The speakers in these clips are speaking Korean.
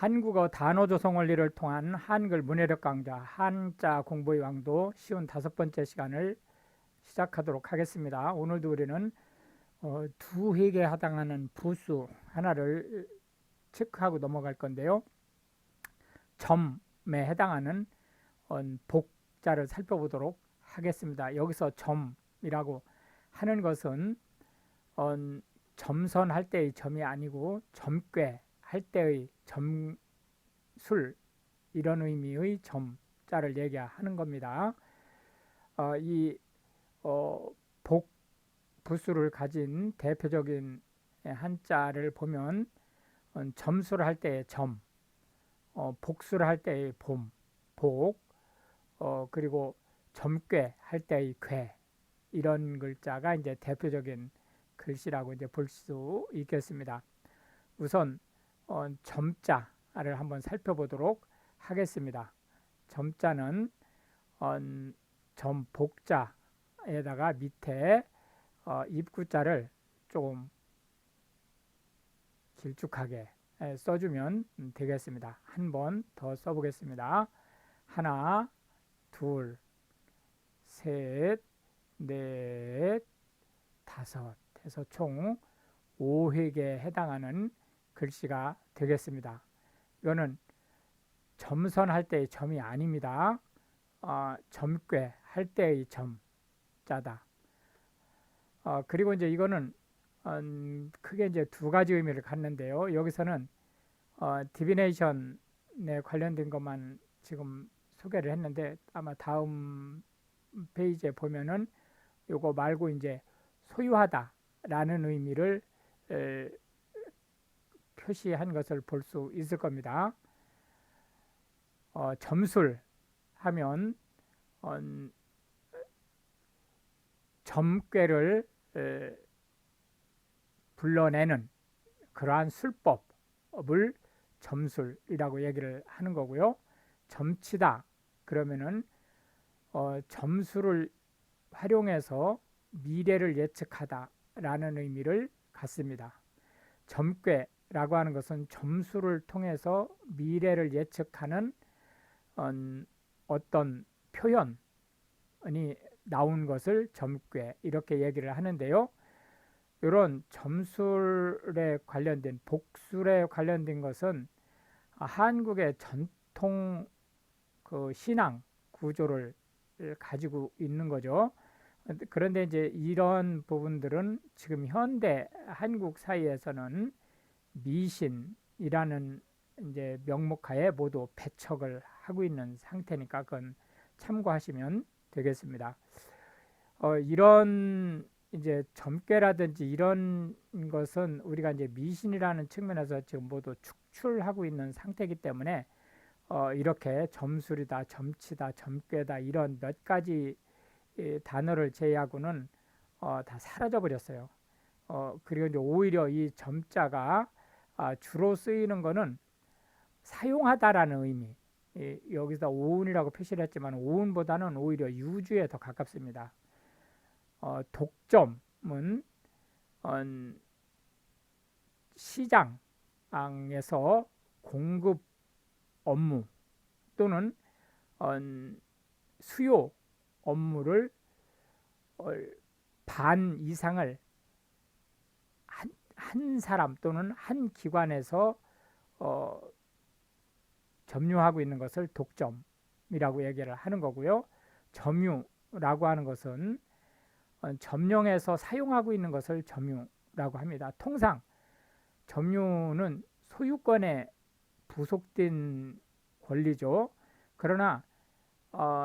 한국어 단어 조성 원리를 통한 한글 문해력 강좌 한자 공부의 왕도 쉬운 5번째 시간을 시작하도록 하겠습니다. 오늘도 우리는 두 획에 해당하는 부수 하나를 체크하고 넘어갈 건데요. 점에 해당하는 복자를 살펴보도록 하겠습니다. 여기서 점이라고 하는 것은 점선할 때의 점이 아니고 점괘 할 때의 점술 이런 의미의 점자를 얘기하는 겁니다. 이 복 부수를 가진 대표적인 한자를 보면 점수를 할 때의 점, 복수를 할 때의 봄, 복, 그리고 점괘 할 때의 괘 이런 글자가 이제 대표적인 글씨라고 이제 볼 수 있겠습니다. 우선 점자를 한번 살펴보도록 하겠습니다. 점자는 점복자에다가 밑에 입구자를 조금 길쭉하게 써주면 되겠습니다. 한 번 더 써보겠습니다. 하나, 둘, 셋, 넷, 다섯 해서 총 5획에 해당하는 글씨가 되겠습니다. 이거는 점선할 때의 점이 아닙니다. 점괘 할 때의 점자다. 그리고 이제 이거는 크게 이제 두 가지 의미를 갖는데요. 여기서는 디비네이션에 관련된 것만 지금 소개를 했는데 아마 다음 페이지에 보면은 요거 말고 이제 소유하다라는 의미를 표시한 것을 볼 수 있을 겁니다. 점술 하면 점괘를 불러내는 그러한 술법을 점술이라고 얘기를 하는 거고요. 점치다 그러면은 점수를 활용해서 미래를 예측하다라는 의미를 갖습니다. 점괘라고 하는 것은 점수를 통해서 미래를 예측하는 어떤 표현이 나온 것을 점괘 이렇게 얘기를 하는데요. 이런 점술에 관련된 복술에 관련된 것은 한국의 전통 그 신앙 구조를 가지고 있는 거죠. 그런데 이제 이런 부분들은 지금 현대 한국 사이에서는 미신이라는 이제 명목하에 모두 배척을 하고 있는 상태니까 그건 참고하시면 되겠습니다. 이런 이제 점괘라든지 이런 것은 우리가 이제 미신이라는 측면에서 지금 모두 축출하고 있는 상태이기 때문에 이렇게 점술이다, 점치다, 점괘다 이런 몇 가지 단어를 제외하고는 다 사라져 버렸어요. 그리고 이제 오히려 이 점자가 주로 쓰이는 것은 사용하다라는 의미. 여기서 오운이라고 표시를 했지만 오운보다는 오히려 유주에 더 가깝습니다. 독점은 시장에서 공급 업무 또는 수요 업무를 반 이상을 한 사람 또는 한 기관에서 점유하고 있는 것을 독점이라고 얘기를 하는 거고요. 점유라고 하는 것은 점령해서 사용하고 있는 것을 점유라고 합니다. 통상 점유는 소유권에 부속된 권리죠. 그러나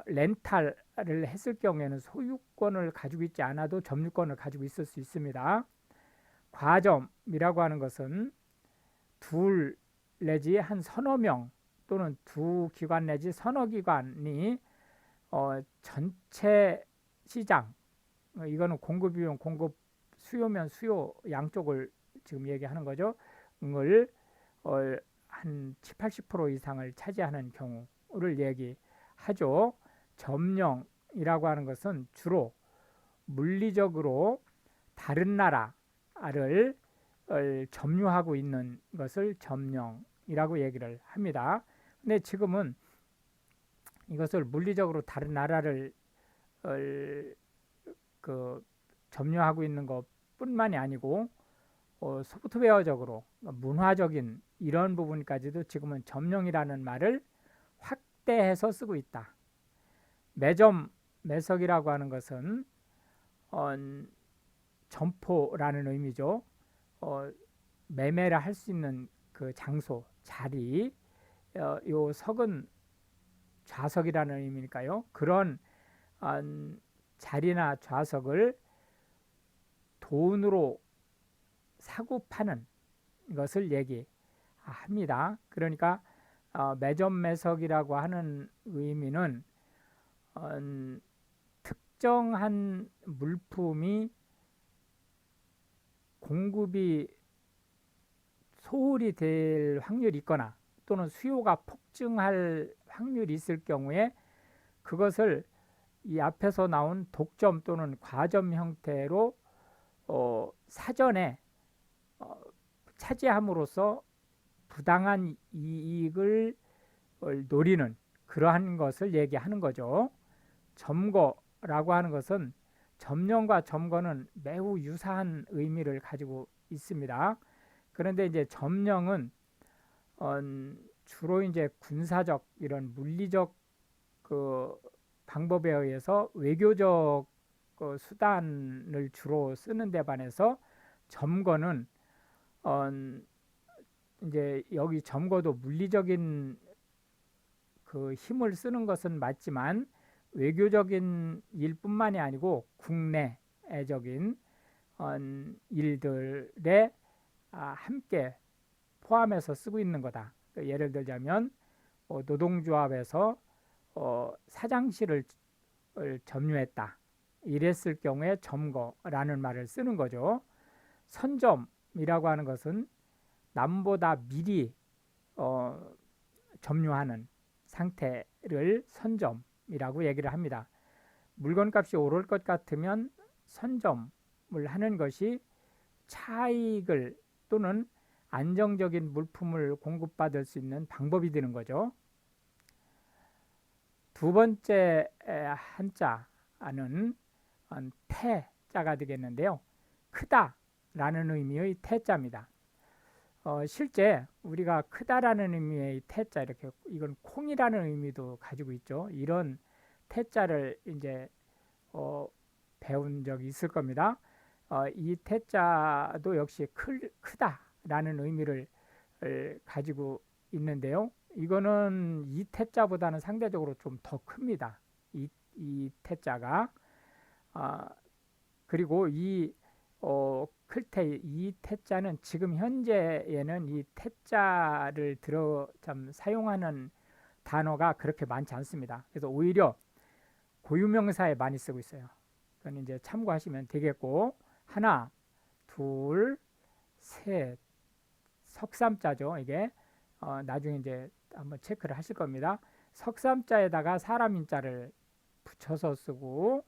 렌탈을 했을 경우에는 소유권을 가지고 있지 않아도 점유권을 가지고 있을 수 있습니다. 과점이라고 하는 것은 둘 내지 한 서너 명 또는 두 기관 내지 서너 기관이 전체 시장 이거는 공급이면 공급 수요면 수요 양쪽을 지금 얘기하는 거죠. 을 한 7, 80% 이상을 차지하는 경우를 얘기하죠. 점령이라고 하는 것은 주로 물리적으로 다른 나라를 점유하고 있는 것을 점령 점령이라고 얘기를 합니다. 근데 지금은 이것을 물리적으로 다른 나라를 그 점유하고 있는 것뿐만이 아니고 소프트웨어적으로 문화적인 이런 부분까지도 지금은 점령이라는 말을 확대해서 쓰고 있다. 매점, 매석이라고 하는 것은 점포라는 의미죠. 매매를 할 수 있는 그 장소, 자리, 요 석은 좌석이라는 의미니까요. 그런 자리나 좌석을 돈으로 사고 파는 것을 얘기합니다. 그러니까 매점매석이라고 하는 의미는 특정한 물품이 공급이 소홀히 될 확률이 있거나 또는 수요가 폭증할 확률이 있을 경우에 그것을 이 앞에서 나온 독점 또는 과점 형태로 사전에 차지함으로써 부당한 이익을 노리는 그러한 것을 얘기하는 거죠. 점거라고 하는 것은 점령과 점거는 매우 유사한 의미를 가지고 있습니다. 그런데 이제 점령은 주로 이제 군사적 이런 물리적 그 방법에 의해서 외교적 그 수단을 주로 쓰는 데 반해서 점거는 이제 여기 점거도 물리적인 그 힘을 쓰는 것은 맞지만 외교적인 일뿐만이 아니고 국내적인 일들에 함께 포함해서 쓰고 있는 거다. 예를 들자면 노동조합에서 사장실을 점유했다. 이랬을 경우에 점거라는 말을 쓰는 거죠. 선점이라고 하는 것은 남보다 미리 점유하는 상태를 선점이라고 얘기를 합니다. 물건값이 오를 것 같으면 선점을 하는 것이 차익을 또는 안정적인 물품을 공급받을 수 있는 방법이 되는 거죠. 두 번째 한자는 태자가 되겠는데요. 크다라는 의미의 태자입니다. 실제 우리가 크다라는 의미의 태자, 이렇게 이건 콩이라는 의미도 가지고 있죠. 이런 태자를 이제 배운 적이 있을 겁니다. 이 태자도 역시 크다라는 의미를 가지고 있는데요. 이거는 이 태자보다는 상대적으로 좀 더 큽니다. 이 태자가 그리고 이 클테 이 태자는 지금 현재에는 이 태자를 사용하는 단어가 그렇게 많지 않습니다. 그래서 오히려 고유명사에 많이 쓰고 있어요. 그건 이제 참고하시면 되겠고, 하나, 둘, 셋, 석삼자죠. 이게 나중에 이제 한번 체크를 하실 겁니다. 석삼자에다가 사람 인자를 붙여서 쓰고,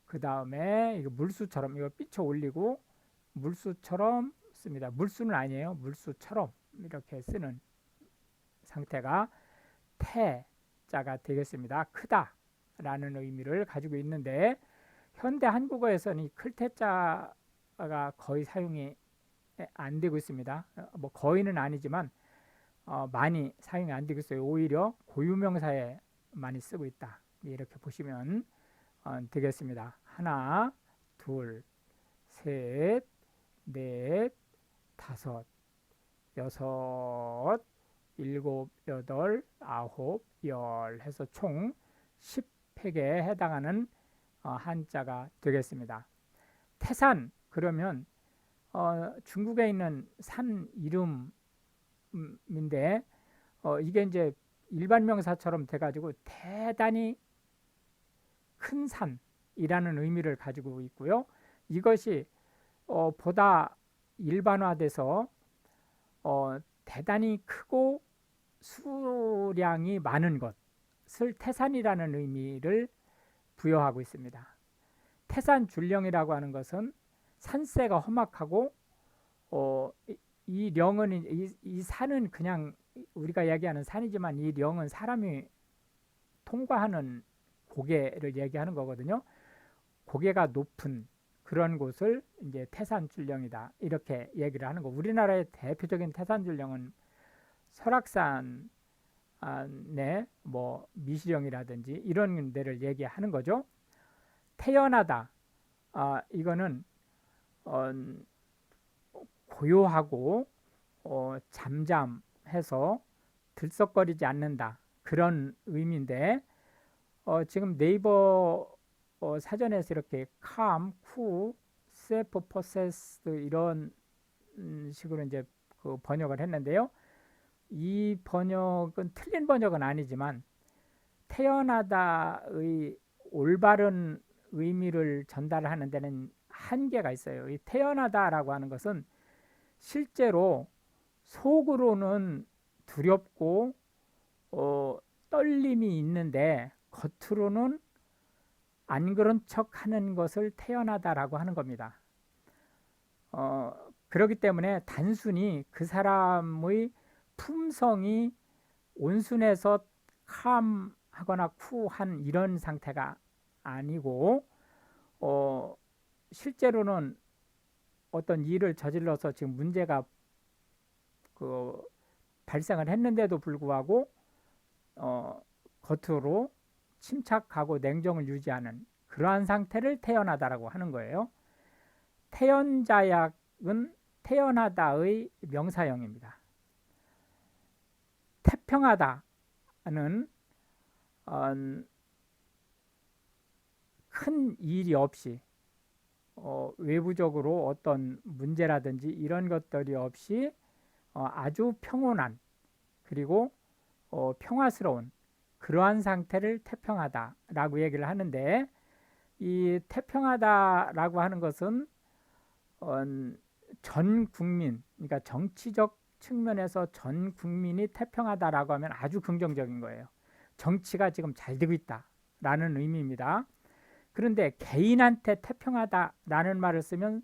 그 다음에 이거 물수처럼 이거 삐쳐 올리고 물수처럼 씁니다. 물수는 아니에요. 물수처럼 이렇게 쓰는 상태가 태자가 되겠습니다. 크다라는 의미를 가지고 있는데 현대 한국어에서는 이 클태자가 거의 사용이 안 되고 있습니다. 뭐 거의는 아니지만 많이 사용이 안 되고 있어요. 오히려 고유명사에 많이 쓰고 있다. 이렇게 보시면 되겠습니다. 하나, 둘, 셋, 넷, 다섯, 여섯, 일곱, 여덟, 아홉, 열 해서 총 10획에 해당하는 한자가 되겠습니다. 태산, 그러면 중국에 있는 산 이름인데 이게 이제 일반 명사처럼 돼가지고 대단히 큰 산이라는 의미를 가지고 있고요. 이것이 보다 일반화돼서 대단히 크고 수량이 많은 것을 태산이라는 의미를 부여하고 있습니다. 태산 줄령이라고 하는 것은 산세가 험악하고 이 산은 그냥 우리가 얘기하는 산이지만 이 령은 사람이 통과하는 고개를 얘기하는 거거든요. 고개가 높은 그런 곳을 이제 태산줄령이다 이렇게 얘기를 하는 거. 우리나라의 대표적인 태산줄령은 설악산 뭐 미시령이라든지 이런 데를 얘기하는 거죠. 태연하다. 이거는 고요하고 잠잠해서 들썩거리지 않는다 그런 의미인데 지금 네이버 사전에서 이렇게 calm, cool, self possessed 이런 식으로 이제 그 번역을 했는데요. 이 번역은 틀린 번역은 아니지만 태어나다의 올바른 의미를 전달하는 데는 한계가 있어요. 이 태어나다라고 하는 것은 실제로 속으로는 두렵고 떨림이 있는데 겉으로는 안 그런 척 하는 것을 태어나다라고 하는 겁니다. 그렇기 때문에 단순히 그 사람의 품성이 온순해서 캄하거나 쿨한 이런 상태가 아니고 실제로는 어떤 일을 저질러서 지금 문제가 그 발생을 했는데도 불구하고 겉으로 침착하고 냉정을 유지하는 그러한 상태를 태어나다라고 하는 거예요. 태연자약은 태어나다의 명사형입니다. 태평하다는 큰 일이 없이 외부적으로 어떤 문제라든지 이런 것들이 없이 아주 평온한 그리고 평화스러운 그러한 상태를 태평하다라고 얘기를 하는데 이 태평하다라고 하는 것은 전 국민, 그러니까 정치적 측면에서 전 국민이 태평하다라고 하면 아주 긍정적인 거예요. 정치가 지금 잘 되고 있다라는 의미입니다. 그런데 개인한테 태평하다라는 말을 쓰면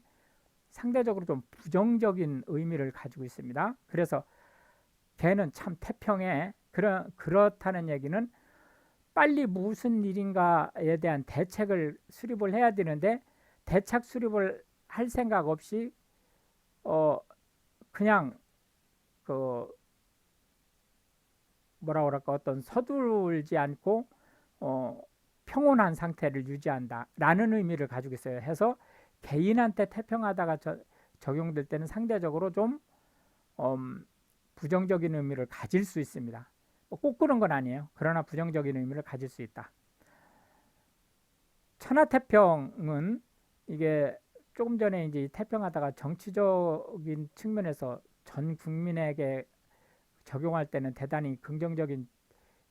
상대적으로 좀 부정적인 의미를 가지고 있습니다. 그래서 걔는 참 태평해. 그렇다는 얘기는 빨리 무슨 일인가에 대한 대책을 수립을 해야 되는데 대책 수립을 할 생각 없이 그냥 그 뭐라 그럴까 어떤 서두르지 않고 평온한 상태를 유지한다라는 의미를 가지고 있어요. 해서 개인한테 태평하다가 적용될 때는 상대적으로 좀 부정적인 의미를 가질 수 있습니다. 꼭 그런 건 아니에요. 그러나 부정적인 의미를 가질 수 있다. 천하태평은 이게 조금 전에 이제 태평하다가 정치적인 측면에서 전 국민에게 적용할 때는 대단히 긍정적인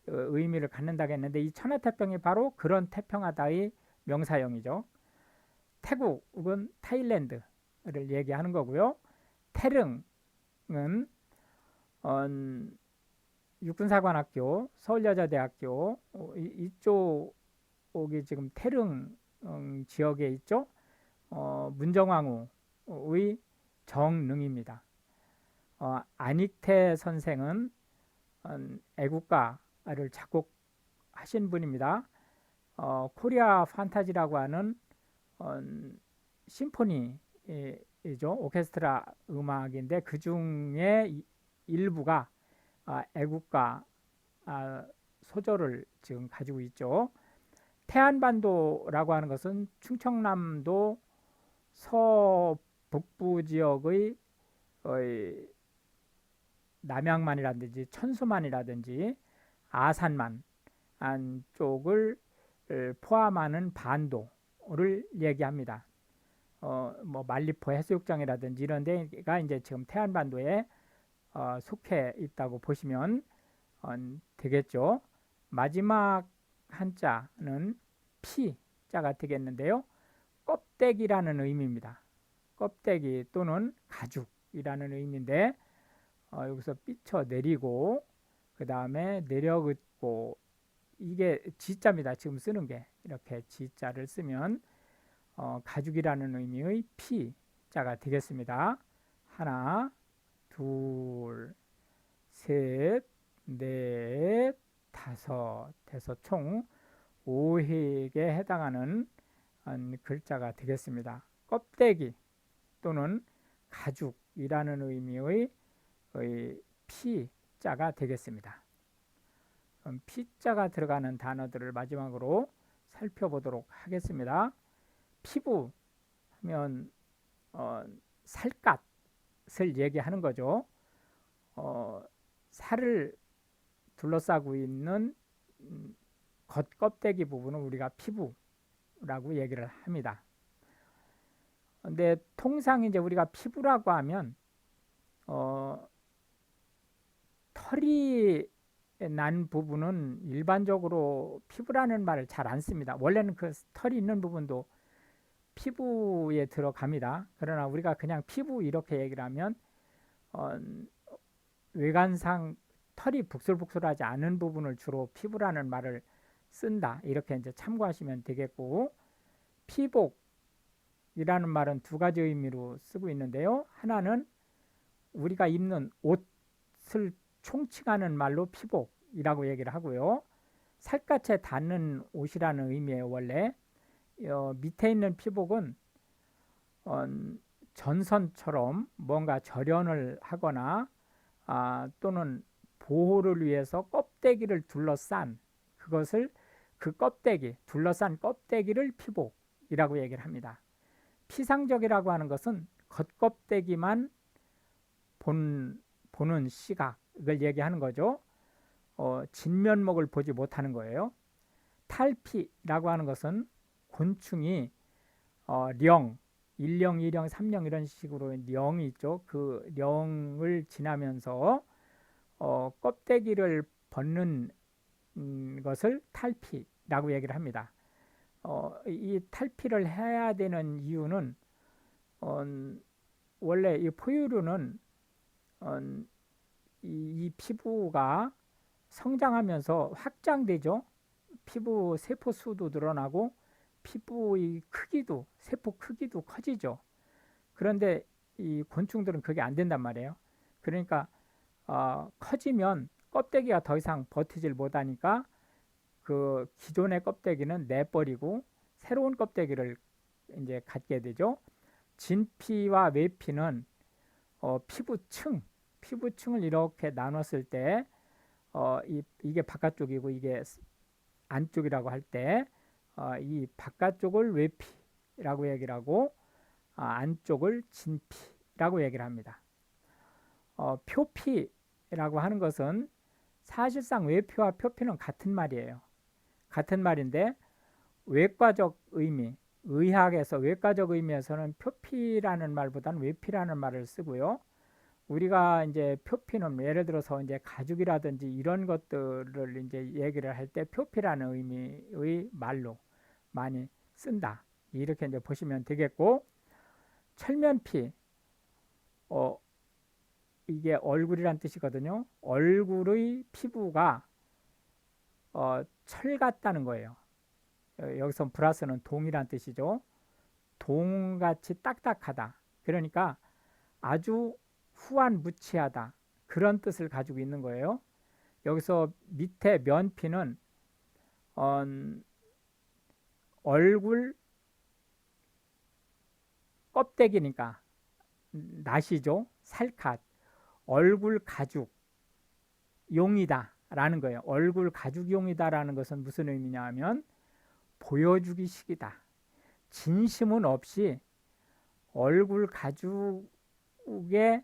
의미를 갖는다고 했는데 이 천하태평이 바로 그런 태평하다의 명사형이죠. 태국은 타일랜드를 얘기하는 거고요. 태릉은 육군사관학교, 서울여자대학교 이쪽이 지금 태릉 지역에 있죠. 문정왕후의 정릉입니다. 안익태 선생은 애국가를 작곡하신 분입니다. 코리아 판타지라고 하는 심포니죠. 오케스트라 음악인데 그 중에 일부가 애국가 소절을 지금 가지고 있죠. 태안반도라고 하는 것은 충청남도 서북부 지역의 남양만이라든지 천수만이라든지 아산만 쪽을 포함하는 반도를 얘기합니다. 뭐 만리포 해수욕장이라든지 이런 데가 이제 지금 태안반도에 속해 있다고 보시면 되겠죠. 마지막 한자는 피자가 되겠는데요. 껍데기라는 의미입니다. 껍데기 또는 가죽이라는 의미인데 여기서 삐쳐 내리고 그 다음에 내려긋고 이게 지자입니다. 지금 쓰는 게 이렇게 지자를 쓰면 가죽이라는 의미의 피자가 되겠습니다. 하나, 둘, 셋, 넷, 다섯 해서 총 5획에 해당하는 글자가 되겠습니다. 껍데기 또는 가죽이라는 의미의 피자가 되겠습니다. 그럼 피자가 들어가는 단어들을 마지막으로 살펴보도록 하겠습니다. 피부 하면 살갗을 얘기하는 거죠. 살을 둘러싸고 있는 겉껍데기 부분은 우리가 피부라고 얘기를 합니다. 근데 통상 이제 우리가 피부라고 하면 털이 난 부분은 일반적으로 피부라는 말을 잘 안 씁니다. 원래는 그 털이 있는 부분도 피부에 들어갑니다. 그러나 우리가 그냥 피부 이렇게 얘기를 하면 외관상 털이 북슬북슬하지 않은 부분을 주로 피부라는 말을 쓴다. 이렇게 이제 참고하시면 되겠고, 피복이라는 말은 두 가지 의미로 쓰고 있는데요. 하나는 우리가 입는 옷을 총칭하는 말로 피복이라고 얘기를 하고요. 살갗에 닿는 옷이라는 의미예요. 원래 밑에 있는 피복은 전선처럼 뭔가 절연을 하거나 또는 보호를 위해서 껍데기를 둘러싼 그것을 그 껍데기, 둘러싼 껍데기를 피복이라고 얘기를 합니다. 피상적이라고 하는 것은 겉껍데기만 보는 시각을 얘기하는 거죠. 진면목을 보지 못하는 거예요. 탈피라고 하는 것은 곤충이 령, 1령, 2령, 3령 이런 식으로 령이 있죠. 그 령을 지나면서 껍데기를 벗는 것을 탈피라고 얘기를 합니다. 이 탈피를 해야 되는 이유는 원래 이 포유류는 이 피부가 성장하면서 확장되죠. 피부 세포 수도 늘어나고 피부의 크기도 세포 크기도 커지죠. 그런데 이 곤충들은 그게 안 된단 말이에요. 그러니까 커지면 껍데기가 더 이상 버티질 못하니까 그 기존의 껍데기는 내버리고 새로운 껍데기를 이제 갖게 되죠. 진피와 외피는 피부층을 이렇게 나눴을 때 이게 바깥쪽이고 이게 안쪽이라고 할 때 이 바깥쪽을 외피라고 얘기를 하고 안쪽을 진피라고 얘기를 합니다. 표피라고 하는 것은 사실상 외피와 표피는 같은 말이에요. 같은 말인데 외과적 의미, 의학에서 외과적 의미에서는 표피라는 말보다는 외피라는 말을 쓰고요. 우리가 이제 표피는 예를 들어서 이제 가죽이라든지 이런 것들을 이제 얘기를 할 때 표피라는 의미의 말로 많이 쓴다. 이렇게 이제 보시면 되겠고, 철면피, 이게 얼굴이란 뜻이거든요. 얼굴의 피부가 철 같다는 거예요. 여기서 플러스는 동이란 뜻이죠. 동같이 딱딱하다. 그러니까 아주 후한무치하다. 그런 뜻을 가지고 있는 거예요. 여기서 밑에 면피는 얼굴 껍데기니까 낫이죠. 살갗. 얼굴 가죽 용이다 라는 거예요. 얼굴 가죽용이다 라는 것은 무슨 의미냐 하면 보여주기 식이다. 진심은 없이 얼굴 가죽의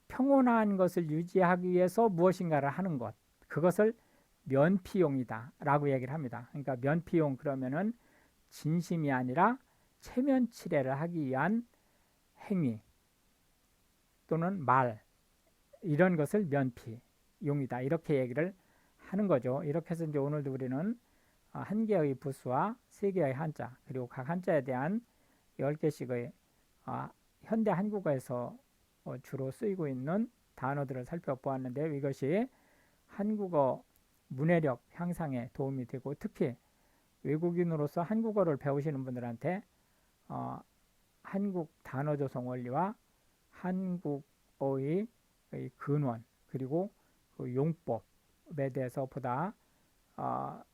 평온한 것을 유지하기 위해서 무엇인가를 하는 것, 그것을 면피용이다 라고 얘기를 합니다. 그러니까 면피용 그러면은 진심이 아니라 체면치레를 하기 위한 행위 또는 말, 이런 것을 면피용이다 이렇게 얘기를 하는 거죠. 이렇게 해서 이제 오늘도 우리는 한 개의 부수와 세 개의 한자, 그리고 각 한자에 대한 10개씩의 현대 한국어에서 주로 쓰이고 있는 단어들을 살펴보았는데요. 이것이 한국어 문해력 향상에 도움이 되고, 특히 외국인으로서 한국어를 배우시는 분들한테 한국 단어조성 원리와 한국어의 근원, 그리고 그 그 용법에 대해서 보다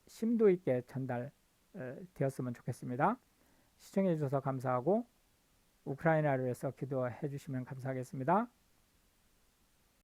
심도 있게 전달 되었으면 좋겠습니다. 시청해 주셔서 감사하고 우크라이나를 위해서 기도해 주시면 감사하겠습니다.